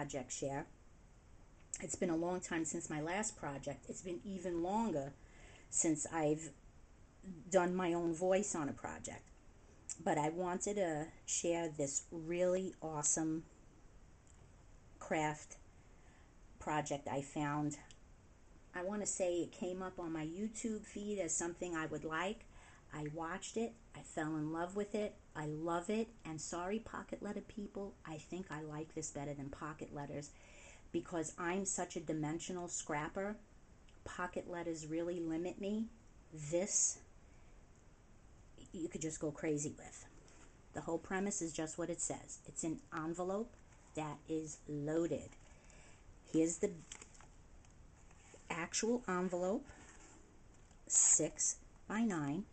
project share. It's been a long time since my last project. It's been even longer since I've done my own voice on a project. But I wanted to share this really awesome craft project I found. I want to say it came up on my YouTube feed as something I would like. I watched it. I fell in love with it. I love it. And sorry, pocket letter people, I think I like this better than pocket letters because I'm such a dimensional scrapper. Pocket letters really limit me. This, you could just go crazy with. The whole premise is just what it says. It's an envelope that is loaded. Here's the actual envelope, 6 by 9,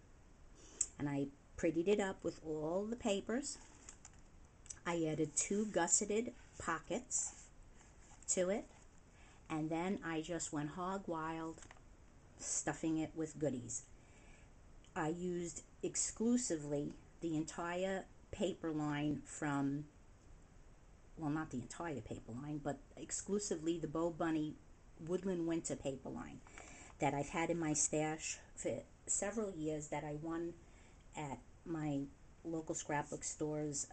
and I prettied it up with all the papers. I added 2 gusseted pockets to it, and then I just went hog wild stuffing it with goodies. I used exclusively the entire paper line from, well, not the entire paper line, but exclusively the Bo Bunny Woodland Winter paper line that I've had in my stash for several years, that I won at my local scrapbook store's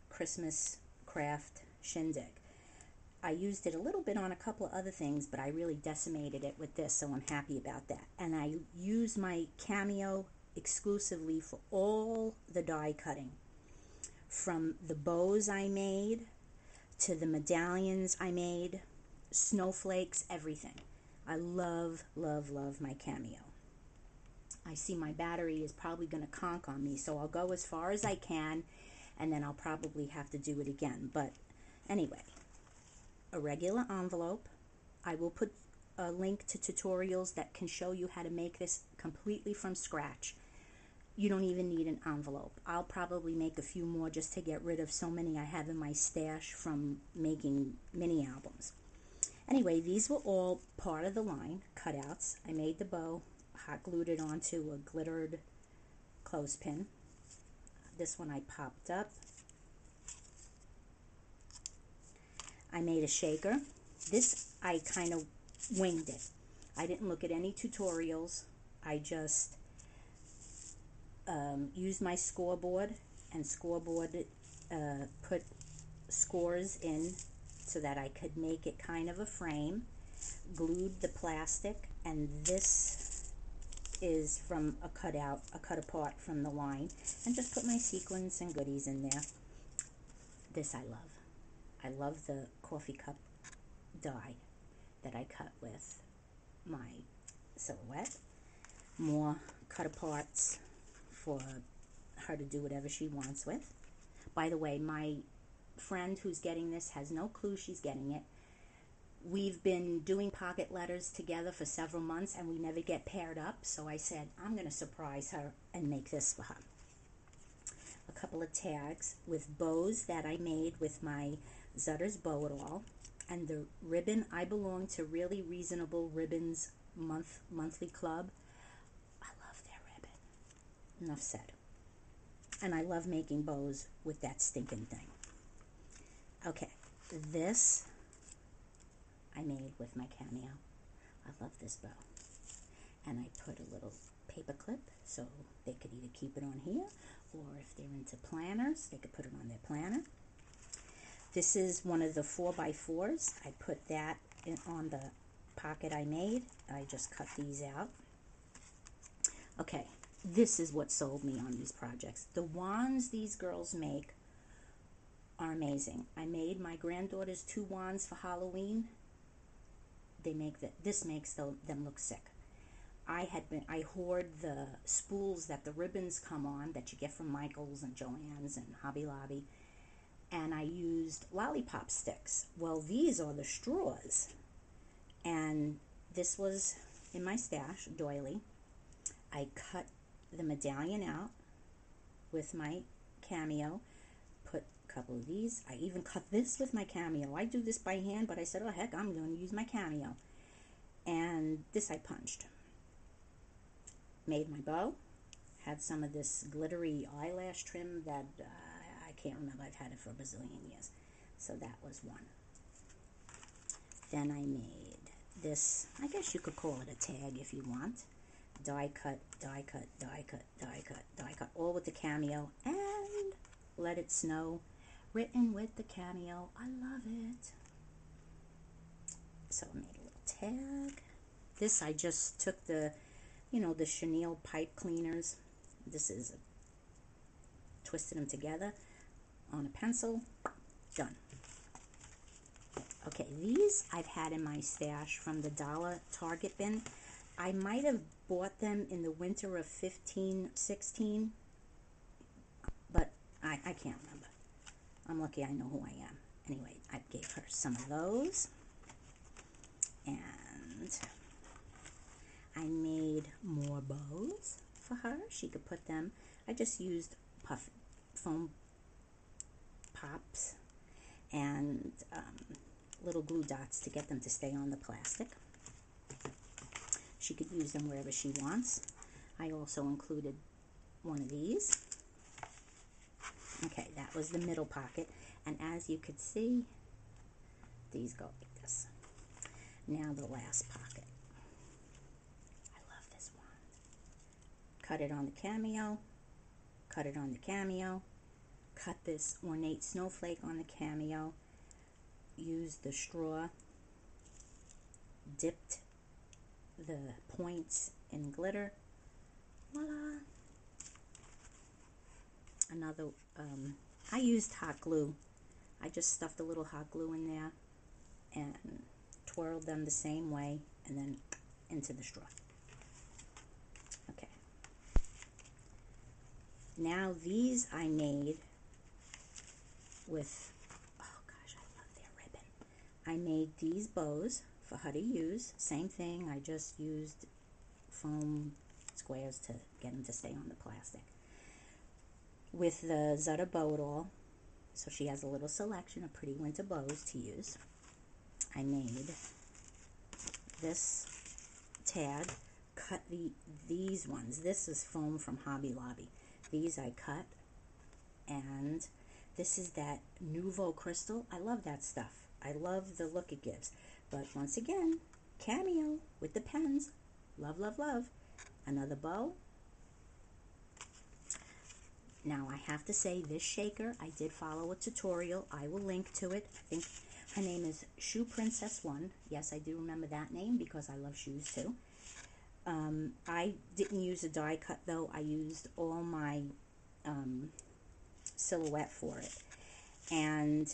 Christmas craft shindig. I used it a little bit on a couple of other things, but I really decimated it with this, so I'm happy about that. And I used my Cameo exclusively for all the die cutting, from the bows I made to the medallions I made, snowflakes, everything. I love, love, love my Cameo. I see my battery is probably going to conk on me, so I'll go as far as I can, and then I'll probably have to do it again. But anyway, a regular envelope. I will put a link to tutorials that can show you how to make this completely from scratch. You don't even need an envelope. I'll probably make a few more just to get rid of so many I have in my stash from making mini albums. Anyway, these were all part of the line, cutouts. I made the bow, hot glued it onto a glittered clothespin. This one I popped up. I made a shaker. This, I kind of winged it. I didn't look at any tutorials. I just used my scoreboard, and scoreboard put scores in so that I could make it kind of a frame, glued the plastic, and this is from a cutout, a cut apart from the line, and just put my sequins and goodies in there. This I love. I love the coffee cup die that I cut with my silhouette. More cut aparts for her to do whatever she wants with. By the way, my friend who's getting this has no clue she's getting it. We've been doing pocket letters together for several months and we never get paired up, so I said I'm going to surprise her and make this for her. A couple of tags with bows that I made with my Zutter's Bow It All, and the ribbon. I belong to Really Reasonable Ribbons monthly club. I love their ribbon. Enough said. And I love making bows with that stinking thing. Okay, this I made with my Cameo. I love this bow. And I put a little paper clip so they could either keep it on here, or if they're into planners, they could put it on their planner. This is one of the 4x4s. I put that on the pocket I made. I just cut these out. Okay, this is what sold me on these projects. The wands these girls make are amazing. I made my granddaughter's 2 wands for Halloween. This makes them look sick. I hoard the spools that the ribbons come on that you get from Michael's and Joann's and Hobby Lobby, and I used lollipop sticks. Well, these are the straws, and this was in my stash, doily. I cut the medallion out with my Cameo, put a couple of these. I even cut this with my Cameo. I do this by hand, but I said, oh heck, I'm going to use my Cameo. And this I punched. Made my bow. Had some of this glittery eyelash trim that I can't remember. I've had it for a bazillion years. So that was one. Then I made this, I guess you could call it a tag if you want. Die cut, die cut, die cut, die cut, die cut, all with the Cameo, and Let It Snow, written with the Cameo. I love it. So I made a little tag. This I just took the, the chenille pipe cleaners. This is twisted them together on a pencil. Done. Okay, these I've had in my stash from the dollar Target bin. I might have bought them in the winter of 15-16, but I can't remember. I'm lucky I know who I am. Anyway, I gave her some of those, and I made more bows for her. She could put them. I just used puff foam pops and little glue dots to get them to stay on the plastic. She could use them wherever she wants. I also included one of these. Okay, that was the middle pocket, and as you could see, these go like this. Now the last pocket. I love this one. Cut it on the Cameo, cut it on the Cameo, cut this ornate snowflake on the Cameo, used the straw, dipped the points in glitter. Voila! Another, I used hot glue. I just stuffed a little hot glue in there and twirled them the same way and then into the straw. Okay. Now these I made with, oh gosh, I love their ribbon. I made these bows for her to use. Same thing, I just used foam squares to get them to stay on the plastic. With the Zutter Bow-It-All, so she has a little selection of pretty winter bows to use. I made this tag, cut these ones. This is foam from Hobby Lobby. These I cut, and this is that Nouveau Crystal. I love that stuff. I love the look it gives. But once again, Cameo with the pens. Love, love, love. Another bow. Now I have to say, this shaker, I did follow a tutorial. I will link to it. I think her name is Shoe Princess 1. Yes, I do remember that name because I love shoes too. I didn't use a die cut though. I used all my silhouette for it. And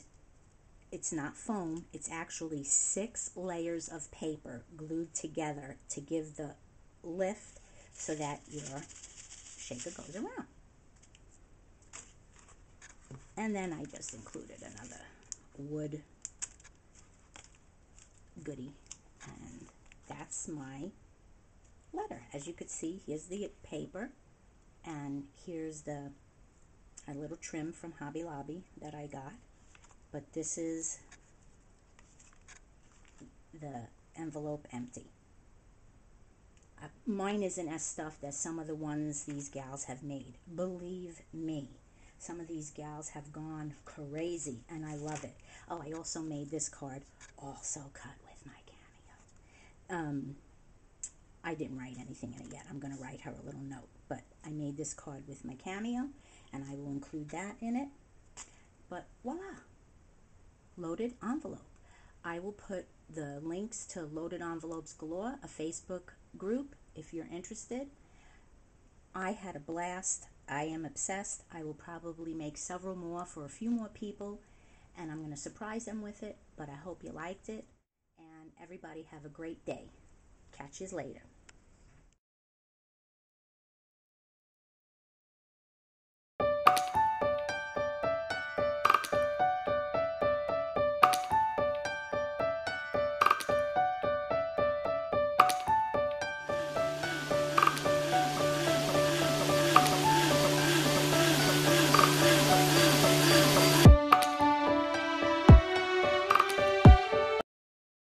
it's not foam. It's actually 6 layers of paper glued together to give the lift so that your shaker goes around. And then I just included another wood goodie, and that's my letter. As you could see, here's the paper, and here's a little trim from Hobby Lobby that I got. But this is the envelope empty. Mine isn't as stuffed as some of the ones these gals have made. Believe me. Some of these gals have gone crazy, and I love it. Oh, I also made this card, also cut with my Cameo. I didn't write anything in it yet. I'm going to write her a little note, but I made this card with my Cameo, and I will include that in it. But voila, loaded envelope. I will put the links to Loaded Envelopes Galore, a Facebook group, if you're interested. I had a blast. I am obsessed. I will probably make several more for a few more people, and I'm going to surprise them with it, but I hope you liked it, and everybody have a great day. Catch you later.